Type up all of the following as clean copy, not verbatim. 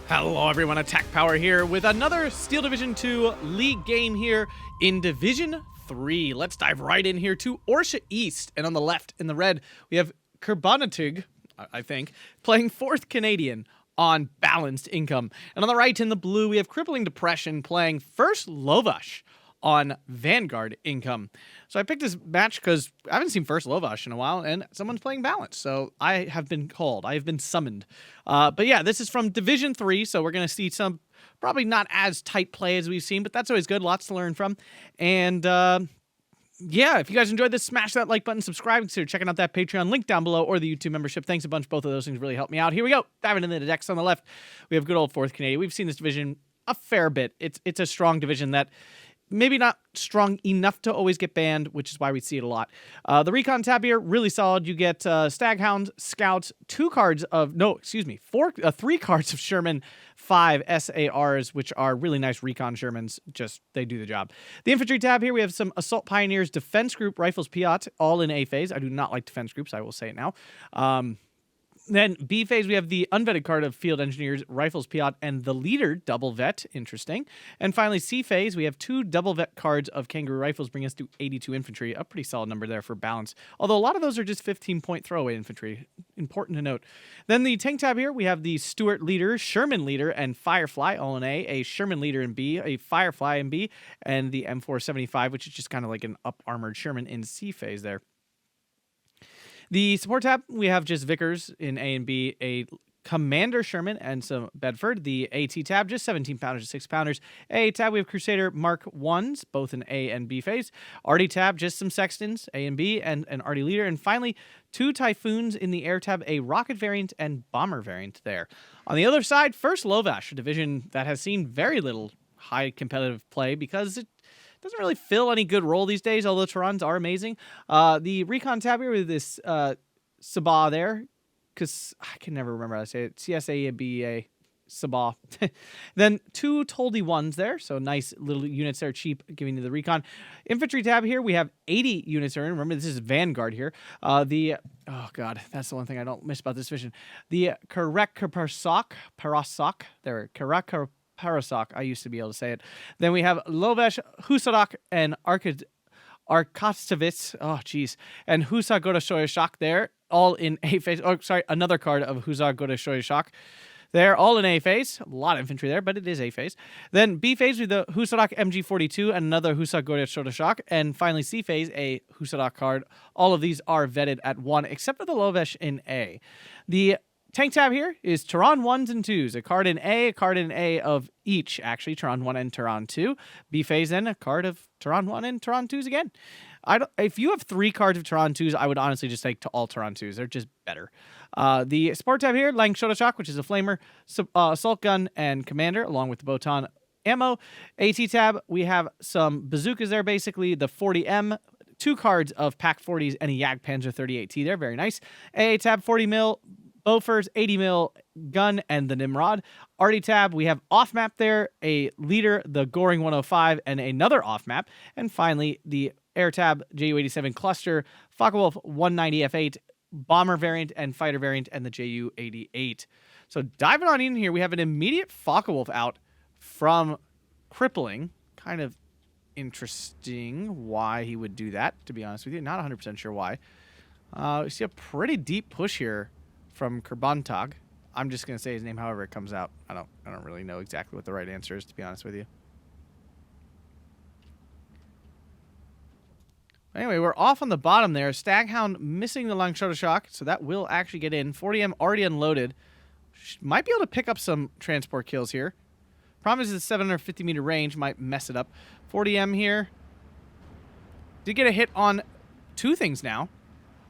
Hello everyone, Attack Power here with another Steel Division 2 League game here in Division 3. Let's dive right in here to Orsha East, and on the left in the red we have Kertaunig, I think, playing 4th Canadian on balanced income. And on the right in the blue we have Crippling Depression playing 1st Lovas on Vanguard income. So I picked this match because I haven't seen 1st Lovas in a while, and someone's playing balance. So I have been called. I have been summoned. But yeah, this is from Division 3, so we're going to see some probably not as tight play as we've seen, but that's always good. Lots to learn from. And yeah, if you guys enjoyed this, smash that like button, subscribe, consider checking out that Patreon link down below or the YouTube membership. Thanks a bunch. Both of those things really help me out. Here we go. Diving into the decks on the left. We have good old 4th Canadian. We've seen this division a fair bit. It's a strong division that maybe not strong enough to always get banned, which is why we see it a lot. The Recon tab here, really solid. You get Staghound, Scouts, 3 cards of Sherman, 5 SARs, which are really nice Recon Shermans. Just, they do the job. The Infantry tab here, we have some Assault Pioneers, Defense Group, Rifles, Piat, all in A phase. I do not like Defense Groups, I will say it now. Then B phase, we have the unvetted card of Field Engineers, Rifles, Piat, and the Leader, double vet. Interesting. And finally, C phase, we have 2 double vet cards of Kangaroo Rifles, bringing us to 82 infantry. A pretty solid number there for balance. Although a lot of those are just 15-point throwaway infantry. Important to note. Then the tank tab here, we have the Stuart Leader, Sherman Leader, and Firefly, all in A Sherman Leader in B, a Firefly in B, and the M475, which is just kind of like an up-armored Sherman in C phase there. The support tab, we have just Vickers in A and B, a Commander Sherman, and some Bedford. The AT tab, just 17-pounders and 6-pounders. A tab, we have Crusader Mark 1s, both in A and B phase. RD tab, just some Sextons, A and B, and an RD Leader. And finally, 2 Typhoons in the air tab, a Rocket variant and Bomber variant there. On the other side, 1st Lovas, a division that has seen very little high competitive play because it doesn't really fill any good role these days, although Terrans are amazing. The Recon tab here with this Sabah there, because I can never remember how to say it. CSABA, Sabah. Then 2 Toldy 1s there, so nice little units there, cheap, giving you the Recon. Infantry tab here, we have 80 units there. Remember, this is Vanguard here. Oh god, that's the one thing I don't miss about this division. The Parasok, there, Parasok, I used to be able to say it. Then we have Lovas, Husarak, and Arkastovitz. Oh, jeez. And Husa Godashoyashak there, all in A phase. Oh, sorry, another card of Husa Godashoyashak. They're all in A phase. A lot of infantry there, but it is A phase. Then B phase with the Husarak MG42 and another Husa Godashoyashak. And finally C phase, a Husarak card. All of these are vetted at 1, except for the Lovas in A. The tank tab here is Tehran 1s and 2s. A card in A of each, actually. Tehran 1 and Tehran 2. B phase then, a card of Tehran 1 and Tehran 2s again. If you have 3 cards of Tehran 2s, I would honestly just take to all Tehran 2s. They're just better. The support tab here, Lang Shodashak, which is a Flamer, Assault Gun, and Commander, along with the Botan ammo. AT tab, we have some bazookas there, basically. The 40M, 2 cards of Pack 40s, and a Jagdpanzer 38T there. Very nice. AA tab, 40 mil. Bofors, 80 mil gun, and the Nimrod. RD tab, we have off-map there, a Leader, the Goring 105, and another off-map. And finally, the air tab, JU-87 cluster, Focke-Wulf 190 F8, Bomber variant and Fighter variant, and the JU-88. So diving on in here, we have an immediate Focke-Wulf out from Crippling. Kind of interesting why he would do that, to be honest with you. Not 100% sure why. We see a pretty deep push here from Kertaunig. I'm just going to say his name however it comes out. I don't really know exactly what the right answer is, to be honest with you. Anyway, we're off on the bottom there. Staghound missing the Langshoda Shock, so that will actually get in. 40M already unloaded. Might be able to pick up some transport kills here. Problem is the 750-meter range might mess it up. 40M here. Did get a hit on 2 things now.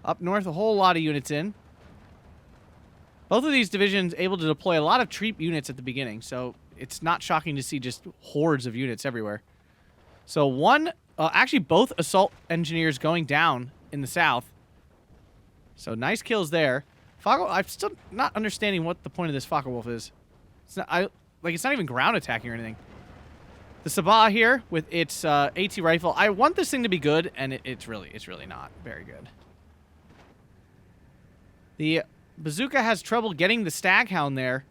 Up north, a whole lot of units in. Both of these divisions able to deploy a lot of treep units at the beginning, so it's not shocking to see just hordes of units everywhere. So actually both assault engineers going down in the south. So nice kills there. I'm still not understanding what the point of this Focke-Wulf is. It's not even ground attacking or anything. The Sabah here with its AT rifle. I want this thing to be good, and it's really not very good. The Bazooka has trouble getting the Staghound there.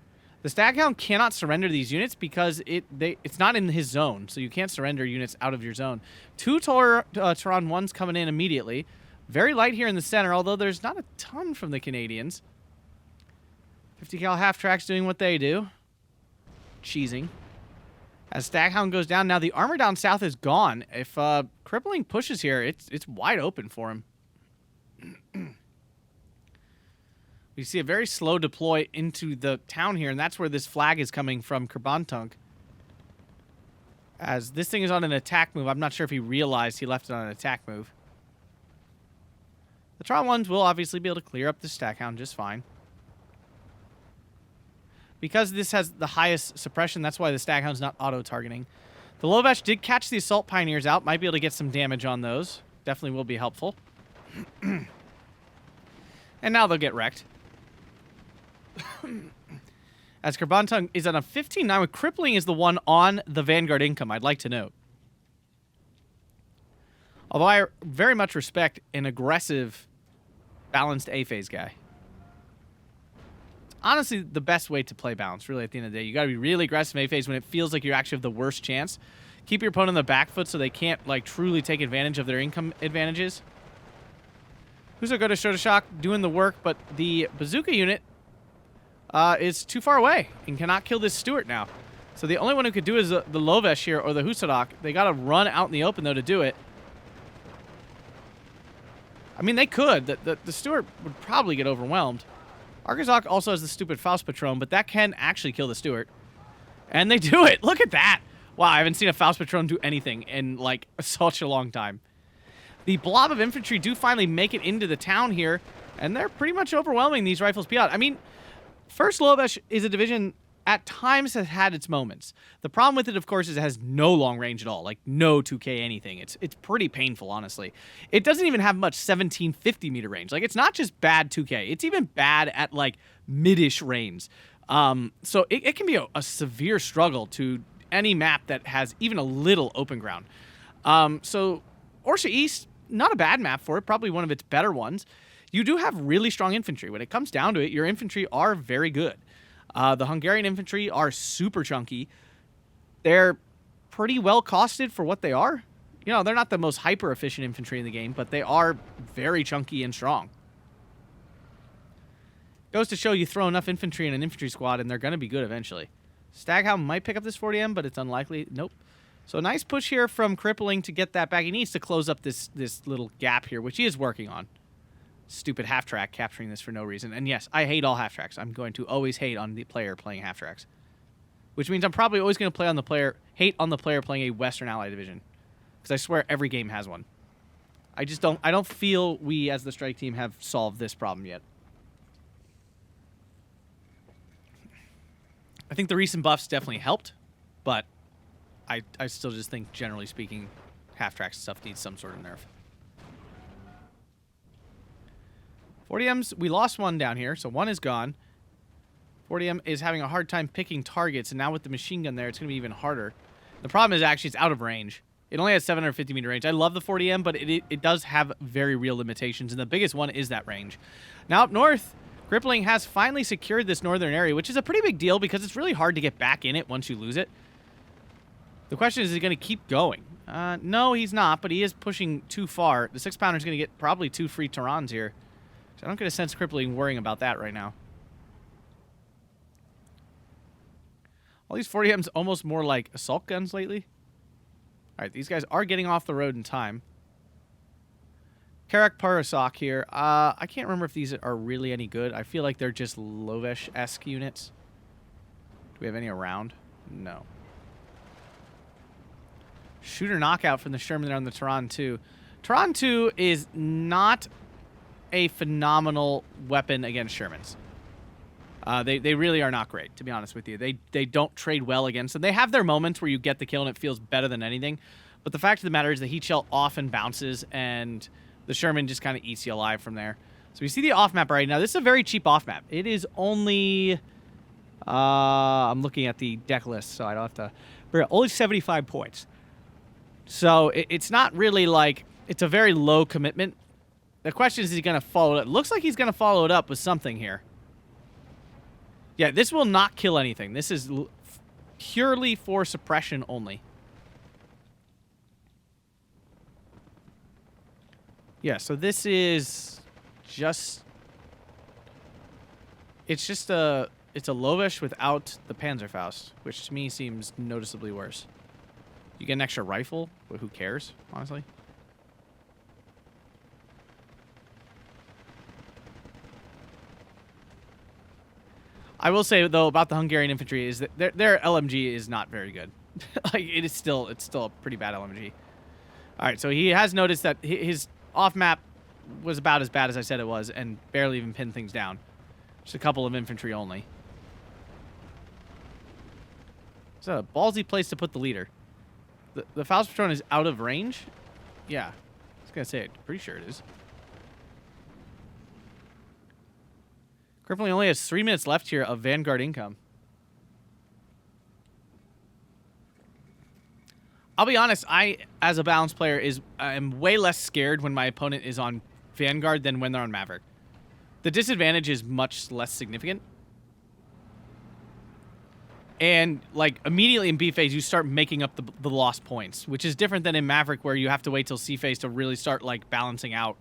The Staghound cannot surrender these units because it's not in his zone, so you can't surrender units out of your zone. 2 Tehran 1s coming in immediately. Very light here in the center, although there's not a ton from the Canadians. 50 cal half-tracks doing what they do. Cheesing. As Staghound goes down, now the armor down south is gone. If Crippling pushes here, it's wide open for him. We see a very slow deploy into the town here, and that's where this flag is coming from, Kertaunig. As this thing is on an attack move, I'm not sure if he realized he left it on an attack move. The Tron 1s will obviously be able to clear up the Staghound just fine. Because this has the highest suppression, that's why the Staghound's not auto-targeting. The Lovas did catch the Assault Pioneers out. Might be able to get some damage on those. Definitely will be helpful. And now they'll get wrecked. As Kertaunig is on a 15-9 with Crippling is the one on the Vanguard income, I'd like to note. Although I very much respect an aggressive, balanced A-phase guy. It's honestly the best way to play balance, really, at the end of the day. You got to be really aggressive in A-phase when it feels like you actually have the worst chance. Keep your opponent on the back foot so they can't, like, truly take advantage of their income advantages. Who's a good to shock doing the work, but the bazooka unit is too far away and cannot kill this Stuart now. So the only one who could do is the Lovas here or the Husadak. They got to run out in the open, though, to do it. I mean, they could. The Stuart would probably get overwhelmed. Argazok also has the stupid Faust Patron, but that can actually kill the Stuart. And they do it. Look at that. Wow, I haven't seen a Faust Patron do anything in, like, such a long time. The blob of infantry do finally make it into the town here, and they're pretty much overwhelming these rifles Piat. I mean, First Lovas is a division at times has had its moments. The problem with it, of course, is it has no long range at all, like no 2K anything. It's pretty painful, honestly. It doesn't even have much 1750 meter range. Like, it's not just bad 2K. It's even bad at, like, mid-ish range. So it can be a severe struggle to any map that has even a little open ground. So Orsha East, not a bad map for it, probably one of its better ones. You do have really strong infantry. When it comes down to it, your infantry are very good. The Hungarian infantry are super chunky. They're pretty well costed for what they are. You know, they're not the most hyper-efficient infantry in the game, but they are very chunky and strong. Goes to show you throw enough infantry in an infantry squad, and they're going to be good eventually. Staghound might pick up this 40M, but it's unlikely. Nope. So a nice push here from Crippling to get that back. He needs to close up this little gap here, which he is working on. Stupid half-track capturing this for no reason. And yes, I hate all half-tracks. I'm going to always hate on the player playing half-tracks. Which means I'm probably always going to hate on the player playing a Western Ally division. Because I swear every game has one. I don't feel we as the strike team have solved this problem yet. I think the recent buffs definitely helped, but I still just think, generally speaking, half-track stuff needs some sort of nerf. 40Ms, we lost one down here, so one is gone. 40M is having a hard time picking targets, and now with the machine gun there, it's going to be even harder. The problem is actually it's out of range. It only has 750 meter range. I love the 40M, but it does have very real limitations, and the biggest one is that range. Now up north, Crippling has finally secured this northern area, which is a pretty big deal because it's really hard to get back in it once you lose it. The question is he going to keep going? No, he's not, but he is pushing too far. The 6-pounder is going to get probably 2 free Terrans here. So I don't get a sense Crippling worrying about that right now. All these 40Ms almost more like assault guns lately. All right, these guys are getting off the road in time. Karak Parasok here. I can't remember if these are really any good. I feel like they're just Lovesh-esque units. Do we have any around? No. Shooter knockout from the Sherman there on the Tehran 2. Tehran 2 is not a phenomenal weapon against Shermans. They really are not great, to be honest with you. They don't trade well against them. They have their moments where you get the kill and it feels better than anything. But the fact of the matter is the heat shell often bounces and the Sherman just kind of eats you alive from there. So we see the off map right now. This is a very cheap off map. It is only... I'm looking at the deck list, so I don't have to... But only 75 points. So it's not really like... It's a very low commitment. The question is he going to follow it? Looks like he's going to follow it up with something here. Yeah, this will not kill anything. This is purely for suppression only. Yeah, so this is just... It's just a... It's a Lovas without the Panzerfaust, which to me seems noticeably worse. You get an extra rifle, but who cares, honestly? I will say, though, about the Hungarian infantry is that their LMG is not very good. Like, it's still a pretty bad LMG. All right, so he has noticed that his off-map was about as bad as I said it was and barely even pinned things down. Just a couple of infantry only. It's a ballsy place to put the leader. The Faust Patron is out of range? Yeah. I was going to say it. Pretty sure it is. Crippling only has 3 minutes left here of Vanguard income. I'll be honest, I, as a balanced player, I'm way less scared when my opponent is on Vanguard than when they're on Maverick. The disadvantage is much less significant. And, like, immediately in B phase, you start making up the lost points, which is different than in Maverick, where you have to wait till C phase to really start, like, balancing out.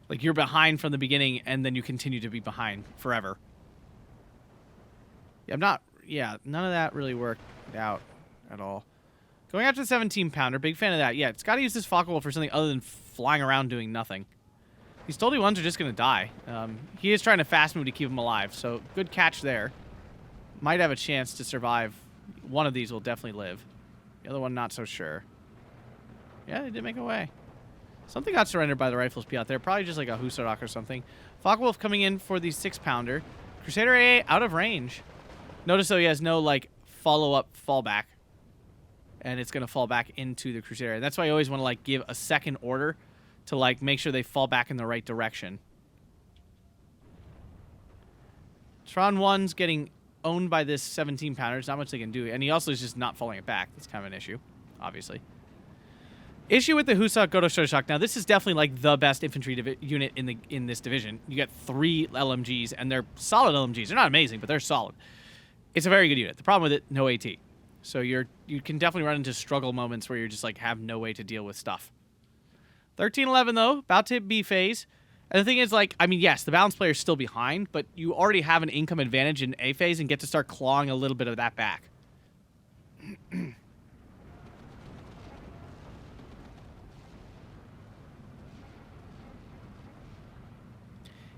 Like, you're behind from the beginning, and then you continue to be behind forever. Yeah, none of that really worked out at all. Going after the 17-pounder, big fan of that. Yeah, it's got to use this Focke-Wulf for something other than flying around doing nothing. These Toldy ones are just going to die. He is trying to fast move to keep him alive, so good catch there. Might have a chance to survive. One of these will definitely live. The other one, not so sure. Yeah, they did make away. Something got surrendered by the Rifles P out there. Probably just like a Husarok or something. Focke-Wulf coming in for the 6-pounder. Crusader AA out of range. Notice, though, he has no, like, follow-up fallback. And it's going to fall back into the Crusader. And that's why I always want to, like, give a second order to, like, make sure they fall back in the right direction. Tron 1's getting owned by this 17-pounder. There's not much they can do. And he also is just not falling it back. That's kind of an issue, obviously. Issue with the Husa Goto Shotoshock. Now, this is definitely, like, the best infantry unit in this division. You get 3 LMGs, and they're solid LMGs. They're not amazing, but they're solid. It's a very good unit. The problem with it, no AT. So you can definitely run into struggle moments where you're just, like, have no way to deal with stuff. 13-11, though, about to hit B phase. And the thing is, like, I mean, yes, the balanced player is still behind, but you already have an income advantage in A phase and get to start clawing a little bit of that back.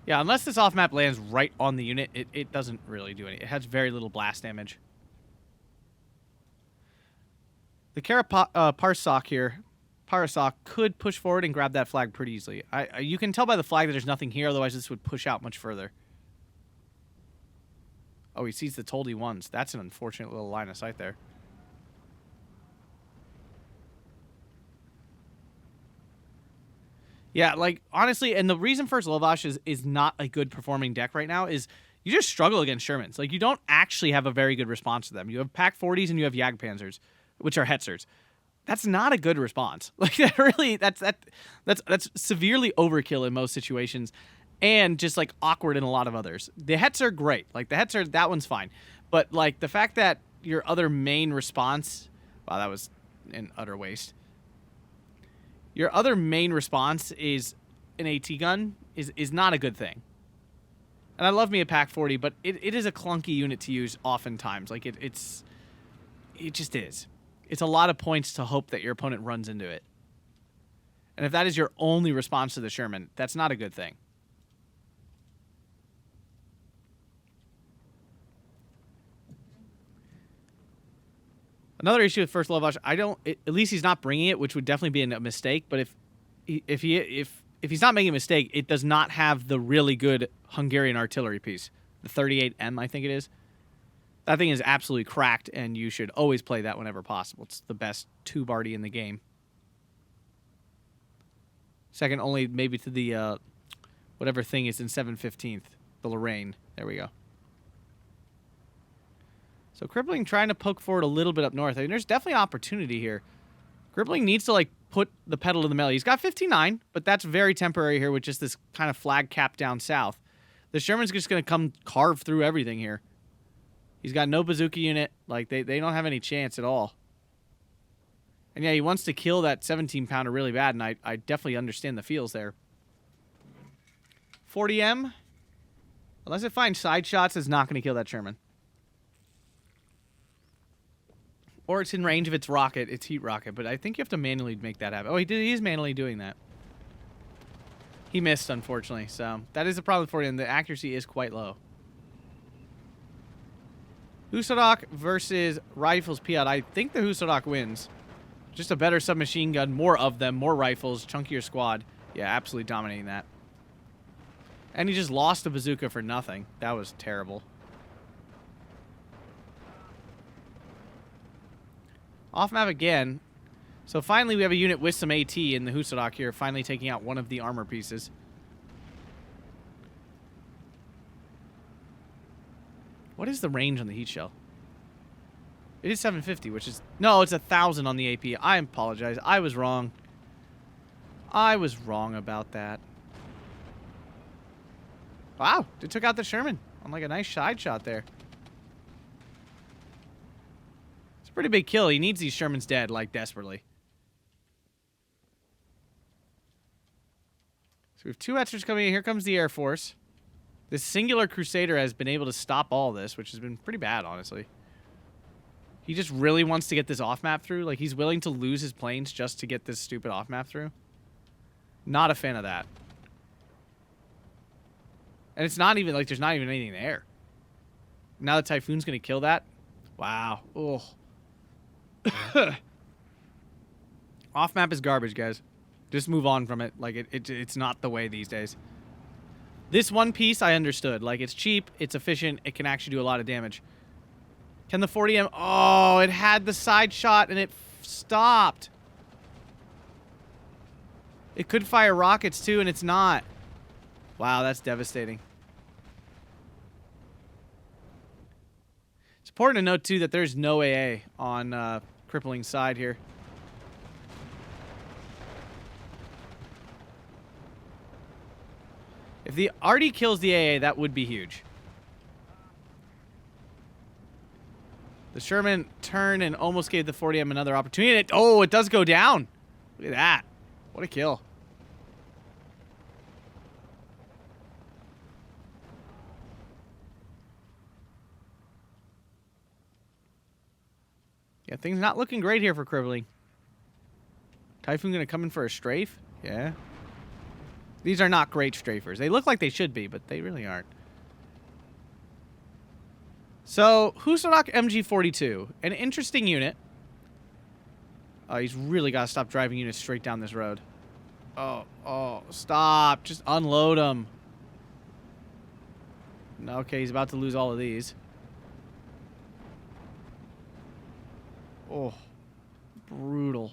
Yeah, unless this off-map lands right on the unit, it doesn't really do anything. It has very little blast damage. The Parasok here, Parasok could push forward and grab that flag pretty easily. You can tell by the flag that there's nothing here, otherwise this would push out much further. Oh, he sees the Toldy ones. That's an unfortunate little line of sight there. Yeah, like, honestly, and the reason for Lovas is not a good performing deck right now is you just struggle against Shermans. Like, you don't actually have a very good response to them. You have Pack 40s and you have Jagdpanzers, which are Hetzers. That's not a good response. Like, that really, that's severely overkill in most situations and just, like, awkward in a lot of others. The Hetzer are great. Like, the Hetzer, that one's fine. But, like, the fact that your other main response, wow, that was an utter waste. Your other main response is an AT gun is not a good thing. And I love me a Pack 40, but it is a clunky unit to use oftentimes. Like, it just is. It's a lot of points to hope that your opponent runs into it. And if that is your only response to the Sherman, that's not a good thing. Another issue with First Lovas, at least he's not bringing it, which would definitely be a mistake. But if he's not making a mistake, it does not have the really good Hungarian artillery piece, the 38M, I think it is. That thing is absolutely cracked, and you should always play that whenever possible. It's the best tube arty in the game. Second only maybe to the whatever thing is in 715th, the Lorraine. There we go. So Crippling trying to poke forward a little bit up north. I mean, there's definitely opportunity here. Crippling needs to, like, put the pedal to the metal. He's got 59, but that's very temporary here with just this kind of flag cap down south. The Sherman's just going to come carve through everything here. He's got no bazooka unit. Like, they don't have any chance at all. And yeah, he wants to kill that 17-pounder really bad, and I definitely understand the feels there. 40M. Unless it finds side shots, it's not going to kill that Sherman. Or it's in range of its rocket, its heat rocket, but I think you have to manually make that happen. Oh, he is manually doing that. He missed, unfortunately, so that is a problem for him. The accuracy is quite low. Husarok versus Rifles Piat. I think the Husarok wins. Just a better submachine gun, more of them, more rifles, chunkier squad. Yeah, absolutely dominating that. And he just lost a bazooka for nothing. That was terrible. Off map again. So finally we have a unit with some AT in the Husarok here, finally taking out one of the armor pieces. What is the range on the heat shell? It is 750, which is... No, it's 1,000 on the AP. I apologize. I was wrong. I was wrong about that. Wow, they took out the Sherman on like a nice side shot there. It's a pretty big kill. He needs these Shermans dead, like, desperately. So we have 2 Etzers coming in. Here comes the Air Force. This singular Crusader has been able to stop all this, which has been pretty bad, honestly. He just really wants to get this off-map through. Like, he's willing to lose his planes just to get this stupid off-map through. Not a fan of that. And it's not even, like, there's not even anything there. Now the Typhoon's going to kill that. Wow. Ugh. Off-map is garbage, guys. Just move on from it. Like, it's not the way these days. This one piece, I understood. Like, it's cheap, it's efficient, it can actually do a lot of damage. Can the 40M... Oh, it had the side shot and it stopped. It could fire rockets too, and it's not. Wow, that's devastating. It's important to note too that there's no AA on Crippling's side here. If the Arty kills the AA, that would be huge. The Sherman turned and almost gave the 40M another opportunity. It does go down. Look at that. What a kill. Yeah, things not looking great here for Crippling. Typhoon going to come in for a strafe? Yeah. These are not great strafers. They look like they should be, but they really aren't. So, Husarok MG42. An interesting unit. Oh, he's really got to stop driving units straight down this road. Oh, stop. Just unload them. Okay, he's about to lose all of these. Oh, brutal.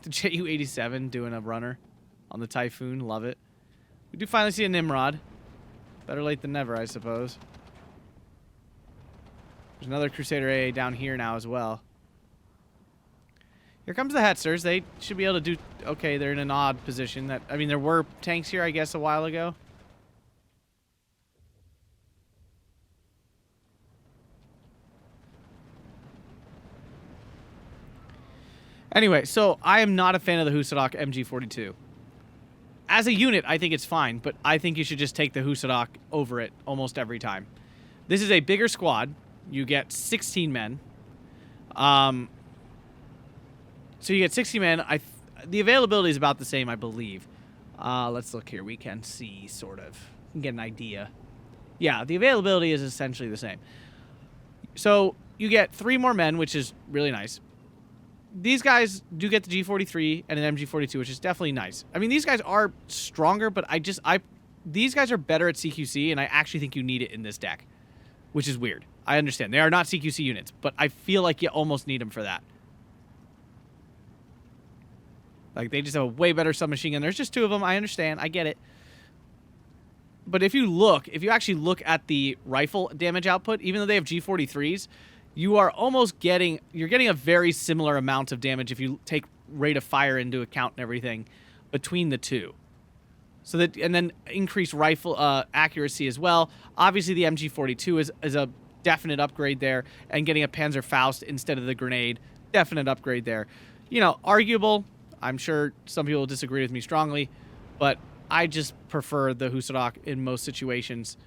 The JU-87 doing a runner on the Typhoon. Love it. We do finally see a Nimrod. Better late than never, I suppose. There's another Crusader AA down here now as well. Here comes the Hetzers. They should be able to do... Okay, they're in an odd position. I mean, there were tanks here, I guess, a while ago. Anyway, so I am not a fan of the Husarok MG42. As a unit, I think it's fine, but I think you should just take the Husarok over it almost every time. This is a bigger squad. You get 16 men. So you get 60 men. The availability is about the same, I believe. Let's look here. We can see, sort of. We can get an idea. Yeah, the availability is essentially the same. So you get 3 more men, which is really nice. These guys do get the G43 and an MG42, which is definitely nice. I mean, these guys are stronger, but these guys are better at CQC, and I actually think you need it in this deck, which is weird. I understand. They are not CQC units, but I feel like you almost need them for that. Like, they just have a way better submachine gun. There's just 2 of them. I understand. I get it. But if you actually look at the rifle damage output, even though they have G43s, you are almost getting a very similar amount of damage if you take rate of fire into account and everything between the 2. So that, and then increase rifle accuracy as well. Obviously, the MG42 is a definite upgrade there, and getting a Panzerfaust instead of the grenade, definite upgrade there. You know, arguable. I'm sure some people will disagree with me strongly, but I just prefer the Husarok in most situations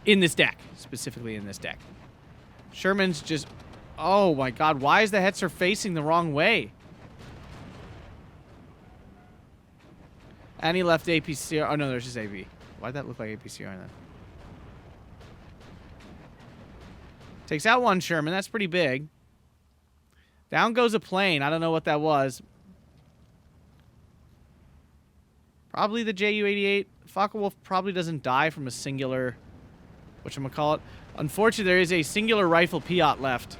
in this deck, specifically in this deck. Sherman's just, oh my god, why is the Hetzer facing the wrong way? And he left APCR. Oh no, there's just AV. Why'd that look like APCR then? Takes out one Sherman. That's pretty big. Down goes a plane. I don't know what that was. Probably the Ju-88. Focke-Wulf probably doesn't die from a singular, whatchamacallit. Unfortunately, there is a singular rifle Piat left,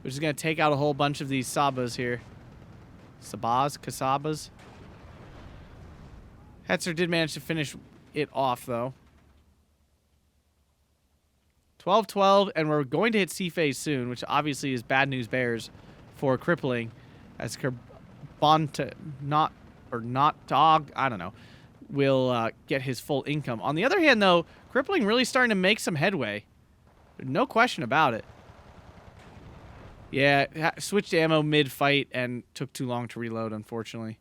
which is going to take out a whole bunch of these Sabas here. Sabas? Kasabas? Hetzer did manage to finish it off, though. 12-12, and we're going to hit C-phase soon, which obviously is bad news bears for Crippling, as not dog, I don't know, will get his full income. On the other hand, though, Crippling really starting to make some headway. No question about it. Yeah, switched ammo mid-fight and took too long to reload, unfortunately.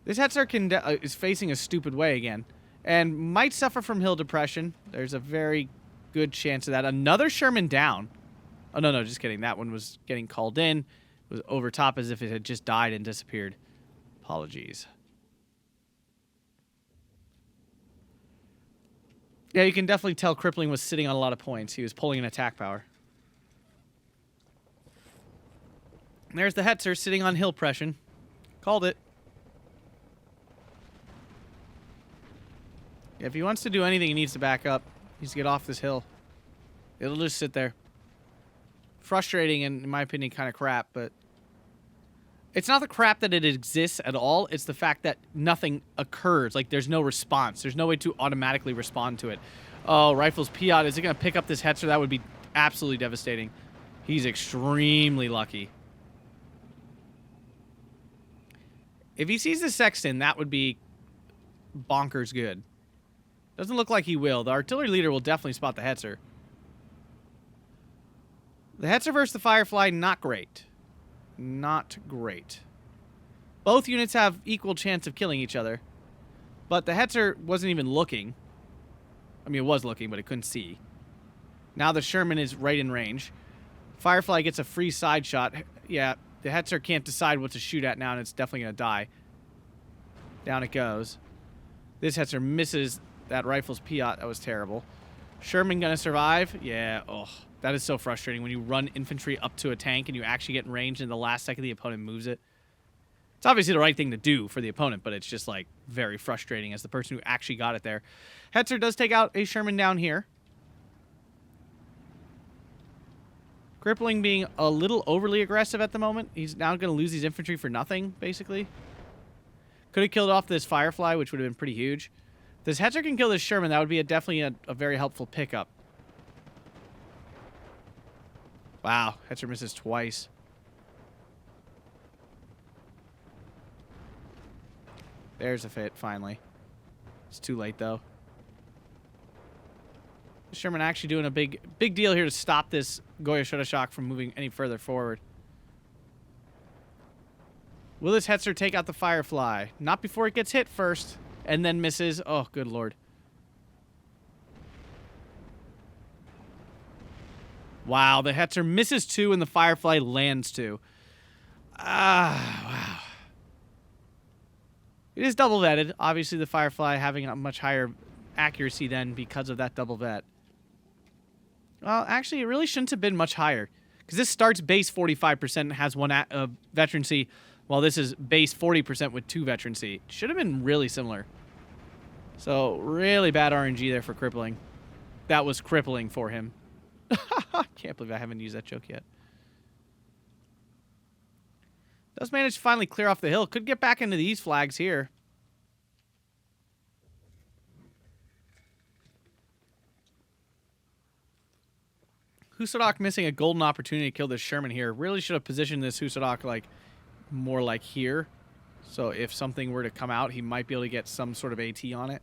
This Hetzer is facing a stupid way again, and might suffer from hill depression. There's a very good chance of that. Another Sherman down. Oh, no, just kidding. That one was getting called in. It was over top as if it had just died and disappeared. Apologies. Yeah, you can definitely tell Crippling was sitting on a lot of points. He was pulling an attack power. And there's the Hetzer sitting on hill pression. Called it. Yeah, if he wants to do anything, he needs to back up. He needs to get off this hill. It'll just sit there. Frustrating and, in my opinion, kind of crap, but it's not the crap that it exists at all. It's the fact that nothing occurs. Like, there's no response. There's no way to automatically respond to it. Oh, Rifles Piat. Is it going to pick up this Hetzer? That would be absolutely devastating. He's extremely lucky. If he sees the Sexton, that would be bonkers good. Doesn't look like he will. The artillery leader will definitely spot the Hetzer. The Hetzer versus the Firefly, not great. Not great. Both units have equal chance of killing each other. But the Hetzer wasn't even looking. I mean, it was looking, but it couldn't see. Now the Sherman is right in range. Firefly gets a free side shot. Yeah, the Hetzer can't decide what to shoot at now, and it's definitely going to die. Down it goes. This Hetzer misses that Rifles Piat. That was terrible. Sherman going to survive? Yeah, oh. That is so frustrating when you run infantry up to a tank and you actually get in range and the last second the opponent moves it. It's obviously the right thing to do for the opponent, but it's just, like, very frustrating as the person who actually got it there. Hetzer does take out a Sherman down here. Crippling being a little overly aggressive at the moment. He's now going to lose these infantry for nothing, basically. Could have killed off this Firefly, which would have been pretty huge. If this Hetzer can kill this Sherman, that would be definitely a very helpful pickup. Wow, Hetzer misses twice. There's a fit, finally. It's too late, though. Sherman actually doing a big deal here to stop this Goya Shotashok from moving any further forward. Will this Hetzer take out the Firefly? Not before it gets hit first, and then misses. Oh, good lord. Wow, the Hetzer misses 2 and the Firefly lands 2. Wow. It is double vetted. Obviously, the Firefly having a much higher accuracy then because of that double vet. Well, actually, it really shouldn't have been much higher. Because this starts base 45% and has 1 veterancy, while this is base 40% with 2 veterancy. Should have been really similar. So, really bad RNG there for Crippling. That was crippling for him. Can't believe I haven't used that joke yet. Does manage to finally clear off the hill. Could get back into these flags here. Husarok missing a golden opportunity to kill this Sherman here. Really should have positioned this Husarok like more like here. So if something were to come out, he might be able to get some sort of AT on it.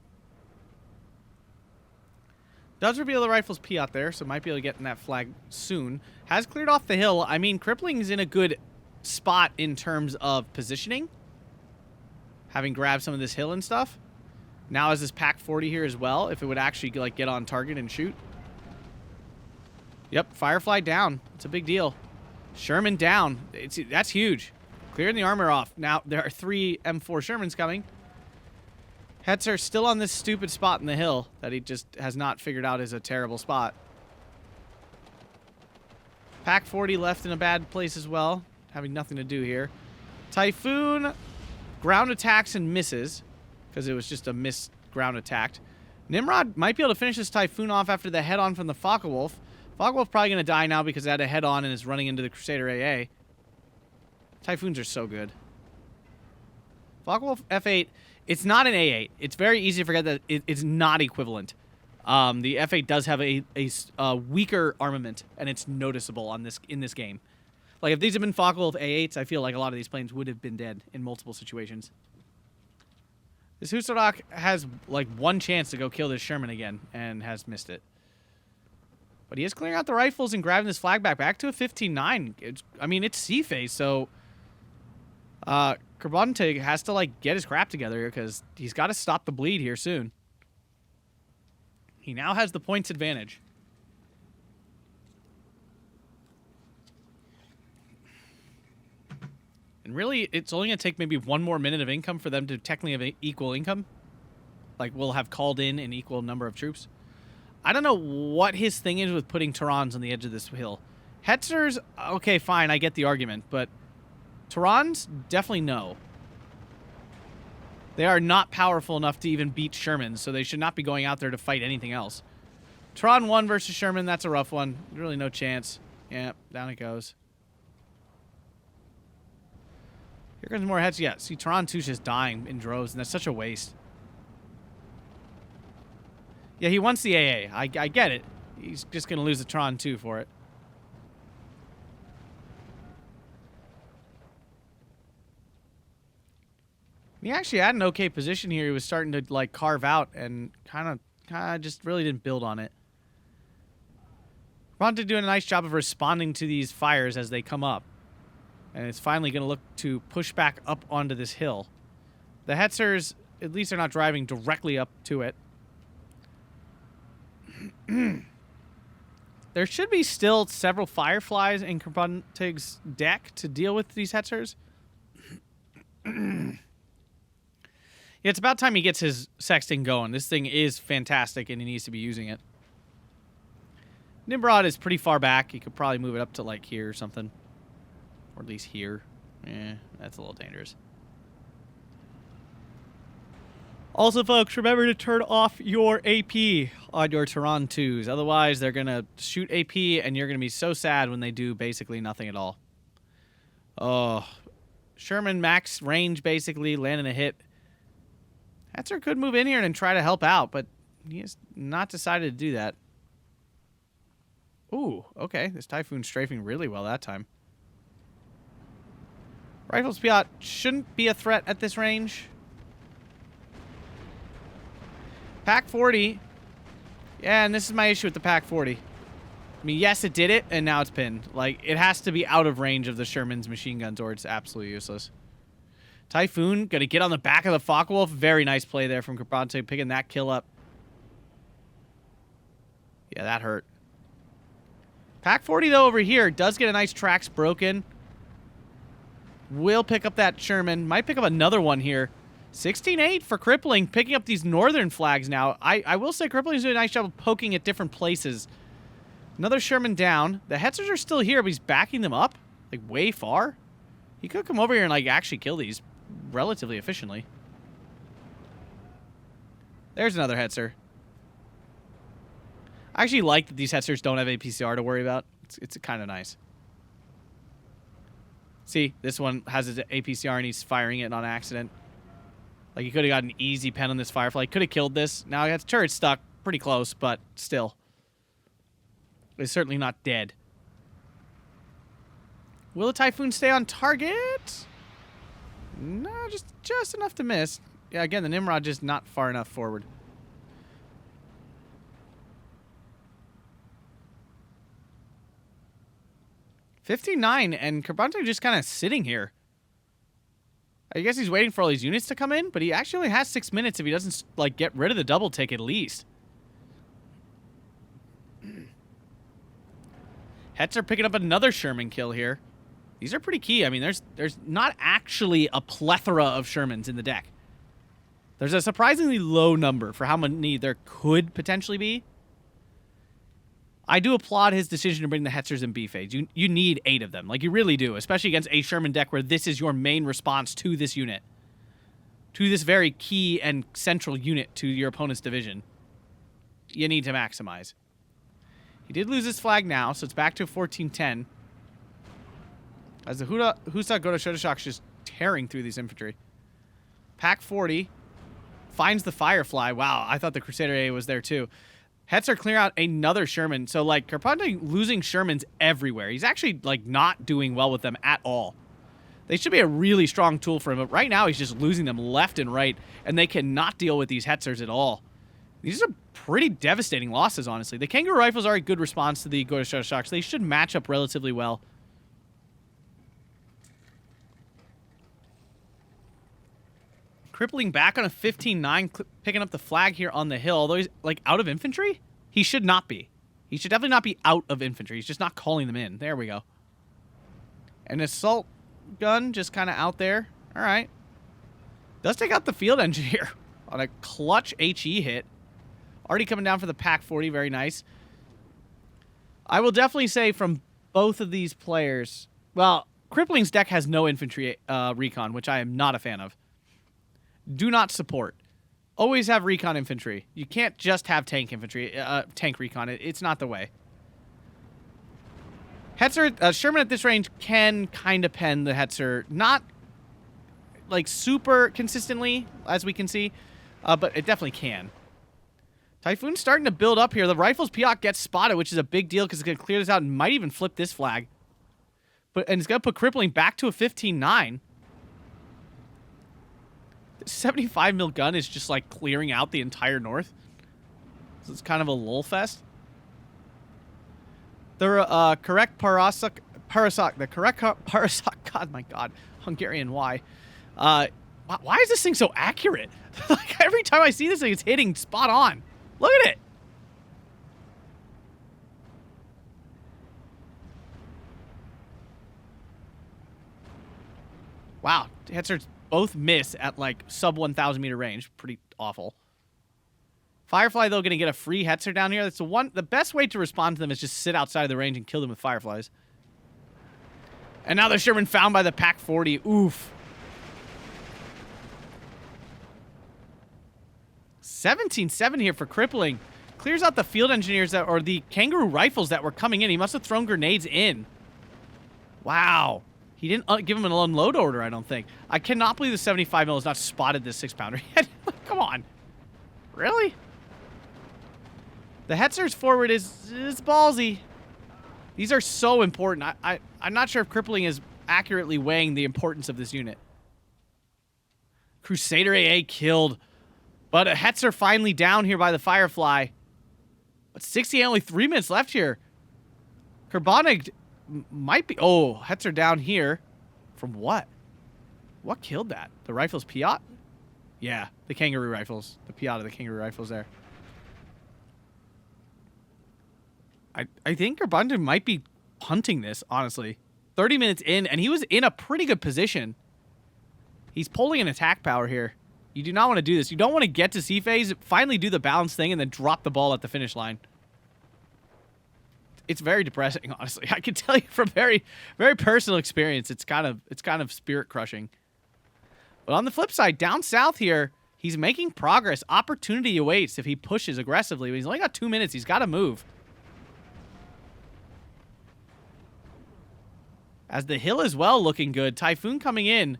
Does reveal the rifle's P out there, so might be able to get in that flag soon. Has cleared off the hill. I mean, Crippling is in a good spot in terms of positioning. Having grabbed some of this hill and stuff. Now has this Pack 40 here as well, if it would actually like get on target and shoot. Yep, Firefly down. It's a big deal. Sherman down. That's huge. Clearing the armor off. Now, there are 3 M4 Shermans coming. Hetzer still on this stupid spot in the hill that he just has not figured out is a terrible spot. Pack 40 left in a bad place as well. Having nothing to do here. Typhoon ground attacks and misses. Because it was just a missed ground attack. Nimrod might be able to finish this Typhoon off after the head-on from the Focke-Wulf. Focke-Wulf probably going to die now because it had a head-on and is running into the Crusader AA. Typhoons are so good. Focke-Wulf F8, it's not an A8. It's very easy to forget that it's not equivalent. The F8 does have a weaker armament, and it's noticeable on in this game. Like, if these had been Focke-Wulf A8s, I feel like a lot of these planes would have been dead in multiple situations. This Husarok has, like, one chance to go kill this Sherman again, and has missed it. But he is clearing out the rifles and grabbing this flag back to a 15-9. I mean, it's C-phase, so Kertaunig has to, like, get his crap together because he's got to stop the bleed here soon. He now has the points advantage. And really, it's only going to take maybe 1 more minute of income for them to technically have equal income. Like, we'll have called in an equal number of troops. I don't know what his thing is with putting Terrans on the edge of this hill. Hetzers, okay, fine, I get the argument, but Terrans, definitely no. They are not powerful enough to even beat Shermans, so they should not be going out there to fight anything else. Terran 1 versus Sherman, that's a rough one. Really no chance. Yeah, down it goes. Here comes more heads. Yeah, see, Terran 2's just dying in droves, and that's such a waste. Yeah, he wants the AA. I get it. He's just going to lose the Tron 2 for it. He actually had an okay position here. He was starting to, like, carve out and kind of just really didn't build on it. Ronta doing a nice job of responding to these fires as they come up. And it's finally going to look to push back up onto this hill. The Hetzers, at least they're not driving directly up to it. There should be still several Fireflies in Kertaunig deck to deal with these Hetzers. Yeah, it's about time he gets his sexting going. This thing is fantastic, and he needs to be using it. Nimrod is pretty far back. He could probably move it up to, like, here or something. Or at least here. Eh, that's a little dangerous. Also, folks, remember to turn off your AP on your Terran 2s. Otherwise, they're going to shoot AP, and you're going to be so sad when they do basically nothing at all. Oh, Sherman max range, basically, landing a hit. Hetzer could move in here and try to help out, but he has not decided to do that. Ooh, okay. This Typhoon's strafing really well that time. Rifles Piat shouldn't be a threat at this range. Pack 40. Yeah, and this is my issue with the Pack 40. I mean, yes, it did it, and now it's pinned. Like, it has to be out of range of the Sherman's machine guns, or it's absolutely useless. Typhoon, gonna get on the back of the Focke-Wulf. Very nice play there from Kertaunig, picking that kill up. Yeah, that hurt. Pack 40, though, over here, does get a nice tracks broken. Will pick up that Sherman. Might pick up another one here. 16-8 for Crippling, picking up these northern flags now. I will say Crippling's doing a nice job of poking at different places. Another Sherman down. The Hetzers are still here, but he's backing them up, like, way far. He could come over here and, like, actually kill these relatively efficiently. There's another Hetzer. I actually like that these Hetzers don't have APCR to worry about. It's kind of nice. See, this one has his APCR and he's firing it on accident. Like, he could have got an easy pen on this Firefly. Could have killed this. Now its turret's stuck. Pretty close, but still. It's certainly not dead. Will the Typhoon stay on target? No, just enough to miss. Yeah, again, the Nimrod just not far enough forward. $59, and Kertaunig just kind of sitting here. I guess he's waiting for all these units to come in, but he actually only has 6 minutes if he doesn't, like, get rid of the double take at least. Hetzer picking up another Sherman kill here. These are pretty key. I mean, there's not actually a plethora of Shermans in the deck. There's a surprisingly low number for how many there could potentially be. I do applaud his decision to bring the Hetzers in B phase. You need 8 of them. Like, you really do, especially against a Sherman deck where this is your main response to this unit. To this very key and central unit to your opponent's division. You need to maximize. He did lose his flag now, so it's back to 14-10. As the Husa go to Shotashok's just tearing through these infantry. Pack 40 finds the Firefly. Wow, I thought the Crusader A was there too. Hetzer clear out another Sherman. So, like, Kertaunig losing Shermans everywhere. He's actually, like, not doing well with them at all. They should be a really strong tool for him, but right now he's just losing them left and right, and they cannot deal with these Hetzers at all. These are pretty devastating losses, honestly. The Kangaroo Rifles are a good response to the Go to Shotashok. They should match up relatively well. Crippling back on a 15-9, picking up the flag here on the hill. Although he's, like, out of infantry? He should not be. He should definitely not be out of infantry. He's just not calling them in. There we go. An assault gun just kind of out there. All right. Does take out the field engineer on a clutch HE hit. Already coming down for the Pack 40. Very nice. I will definitely say from both of these players... Well, Crippling's deck has no infantry recon, which I am not a fan of. Do not support. Always have recon infantry. You can't just have tank infantry, tank recon. It's not the way. Hetzer, Sherman at this range can kind of pen the Hetzer. Not, like, super consistently, as we can see, but it definitely can. Typhoon's starting to build up here. The Rifles Piot gets spotted, which is a big deal because it's going to clear this out and might even flip this flag. And it's going to put Crippling back to a 15-9. 75 mil gun is just, like, clearing out the entire north. So it's kind of a lull fest. The correct Parasak, the correct Parasak, God, my God, Hungarian Y. Why is this thing so accurate? Like, every time I see this thing, it's hitting spot on. Look at it. Wow, Hetzers both miss at, like, sub 1,000 meter range. Pretty awful. Firefly, though, going to get a free Hetzer down here. That's the best way to respond to them is just sit outside of the range and kill them with Fireflies. And now the Sherman found by the Pack 40. Oof. 17-7 here for Crippling. Clears out the field engineers or the Kangaroo Rifles that were coming in. He must have thrown grenades in. Wow. He didn't give him an unload order, I don't think. I cannot believe the 75 mil has not spotted this 6-pounder yet. Come on. Really? The Hetzer's forward is ballsy. These are so important. I'm not sure if Crippling is accurately weighing the importance of this unit. Crusader AA killed. But a Hetzer finally down here by the Firefly. But 60, only 3 minutes left here. Kertaunig might be... Oh, Hetzer down here. From what? What killed that? The Rifles Piot? Yeah, the Kangaroo Rifles. The Piot of the Kangaroo Rifles there. I think Kertaunig might be punting this, honestly. 30 minutes in, and he was in a pretty good position. He's pulling an attack power here. You do not want to do this. You don't want to get to C phase, finally do the balance thing, and then drop the ball at the finish line. It's very depressing, honestly. I can tell you from very, very personal experience. It's kind of spirit crushing. But on the flip side, down south here, he's making progress. Opportunity awaits if he pushes aggressively. But he's only got 2 minutes. He's got to move. As the hill as well looking good. Typhoon coming in.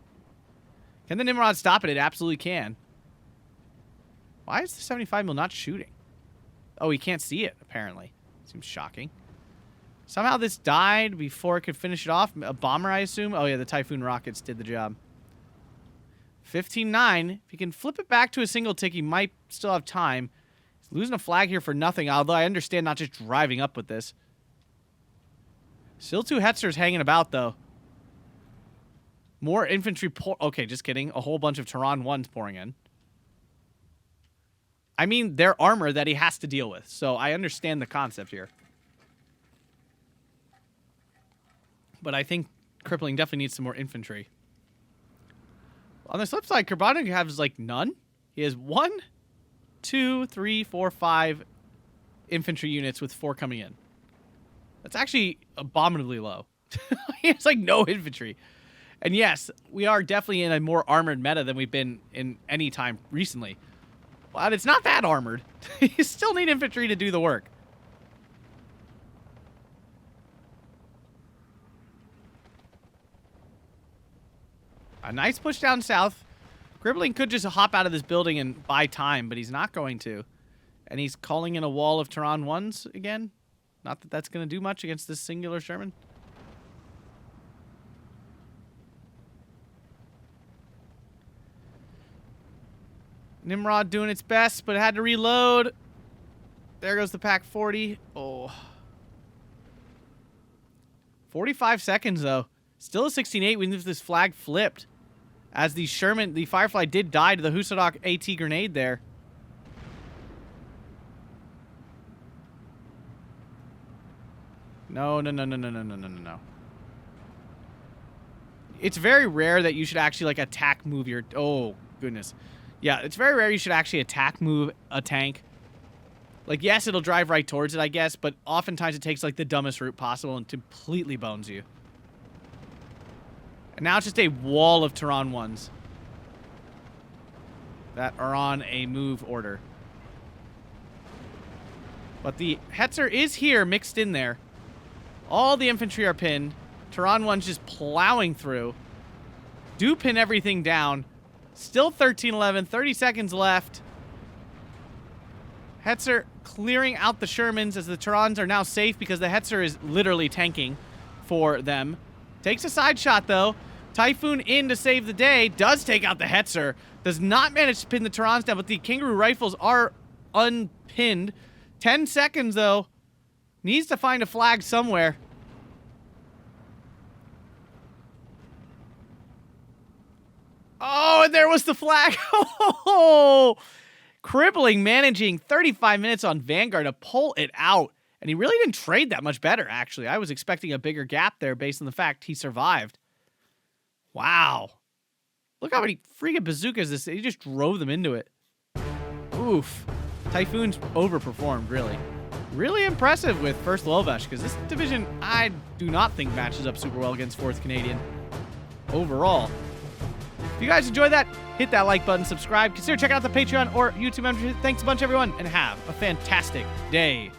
Can the Nimrod stop it? It absolutely can. Why is the 75 mil not shooting? Oh, he can't see it, apparently. Seems shocking. Somehow this died before it could finish it off. A bomber, I assume? Oh, yeah, the Typhoon rockets did the job. 15-9. If he can flip it back to a single tick, he might still have time. He's losing a flag here for nothing, although I understand not just driving up with this. Still 2 Hetzers hanging about, though. More infantry okay, just kidding. A whole bunch of Tehran 1s pouring in. I mean, they're armor that he has to deal with, so I understand the concept here. But I think Crippling definitely needs some more infantry. On the flip side, Kertaunig has, like, none. He has 1, 2, 3, 4, 5 infantry units with 4 coming in. That's actually abominably low. He has, like, no infantry. And yes, we are definitely in a more armored meta than we've been in any time recently. But it's not that armored. You still need infantry to do the work. A nice push down south. Crippling could just hop out of this building and buy time, but he's not going to. And he's calling in a wall of Tehran 1s again. Not that that's going to do much against this singular Sherman. Nimrod doing its best, but it had to reload. There goes the Pack 40. Oh. 45 seconds, though. Still a 16-8, even if this flag flipped. As the Sherman, the Firefly did die to the Husadok AT grenade there. No. It's very rare that you should actually, like, attack move your... Oh, goodness. Yeah, it's very rare you should actually attack move a tank. Like, yes, it'll drive right towards it, I guess, but oftentimes it takes, like, the dumbest route possible and completely bones you. And now it's just a wall of Tehran 1s that are on a move order. But the Hetzer is here, mixed in there. All the infantry are pinned. Tehran 1's just plowing through. Do pin everything down. Still 13-11, 30 seconds left. Hetzer clearing out the Shermans as the Tehrans are now safe because the Hetzer is literally tanking for them. Takes a side shot, though. Typhoon in to save the day. Does take out the Hetzer. Does not manage to pin the Tehrans down, but the Kangaroo rifles are unpinned. 10 seconds, though. Needs to find a flag somewhere. Oh, and there was the flag. Oh, Crippling managing 35 minutes on Vanguard to pull it out. And he really didn't trade that much better, actually. I was expecting a bigger gap there based on the fact he survived. Wow. Look how many freaking bazookas this. He just drove them into it. Oof. Typhoon's overperformed, really. Really impressive with 1st Lovas, because this division, I do not think matches up super well against 4th Canadian overall. If you guys enjoyed that, hit that like button, subscribe, consider checking out the Patreon or YouTube membership. Thanks a bunch, everyone, and have a fantastic day.